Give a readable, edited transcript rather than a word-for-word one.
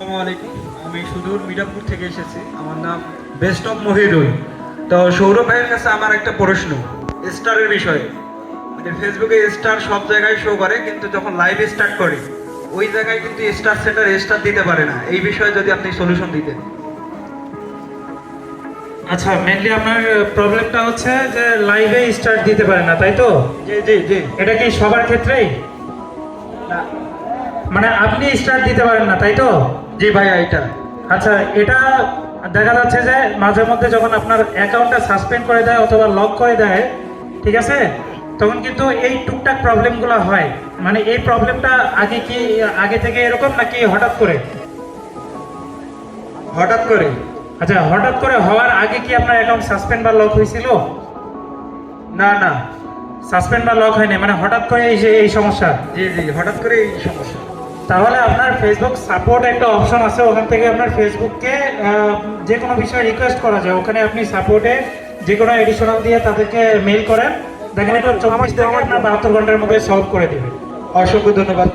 আসসালামু আলাইকুম। আমি সুদূর মিরাপুর থেকে এসেছি। আমার নাম বেস্ট অফ মহিদুল। তো সৌরভ ভাইয়ের কাছে আমার একটা প্রশ্ন স্টারের বিষয়ে। মানে ফেসবুকে স্টার সব জায়গায় শো করে, কিন্তু যখন লাইভ স্টার্ট করে ওই জায়গায় কিন্তু স্টার সেটার স্টার দিতে পারে না। এই বিষয়ে যদি আপনি সলিউশন দিতেন। আচ্ছা, মেনলি আপনার প্রবলেমটা হচ্ছে যে লাইভে স্টার্ট দিতে পারে না, তাই তো? জি জি জি। এটা কি সবার ক্ষেত্রেই? না। মানে আপনি স্টার্ট দিতে পারেন না, তাই তো? জি ভাইয়া, এটা আচ্ছা, এটা দেখা যাচ্ছে যে মাঝে মধ্যে যখন আপনার অ্যাকাউন্টটা সাসপেন্ড করে দেয় অথবা লক করে দেয়, ঠিক আছে, তখন কিন্তু এই টুকটাক প্রবলেমগুলো হয়। মানে এই প্রবলেমটা আগে থেকে এরকম নাকি হঠাৎ করে? হঠাৎ করে। আচ্ছা, হঠাৎ করে হওয়ার আগে কি আপনার অ্যাকাউন্ট সাসপেন্ড বা লক হয়েছিল? না না। সাসপেন্ড বা লক হয়নি, মানে হঠাৎ করে এই সমস্যা। জি জি, হঠাৎ করে এই সমস্যা। তাহলে আপনার ফেসবুক সাপোর্ট একটা অপশন আছে, ওখান থেকে আপনার ফেসবুককে যে কোনো বিষয়ে রিকোয়েস্ট করা যায়। ওখানে আপনি সাপোর্টে যে কোনো এডিশনাল দিয়ে তাদেরকে মেল করেন, দেখেন এটা 24 থেকে আপনার 72 ঘন্টার মধ্যে সলভ করে দিবে। অসংখ্য ধন্যবাদ।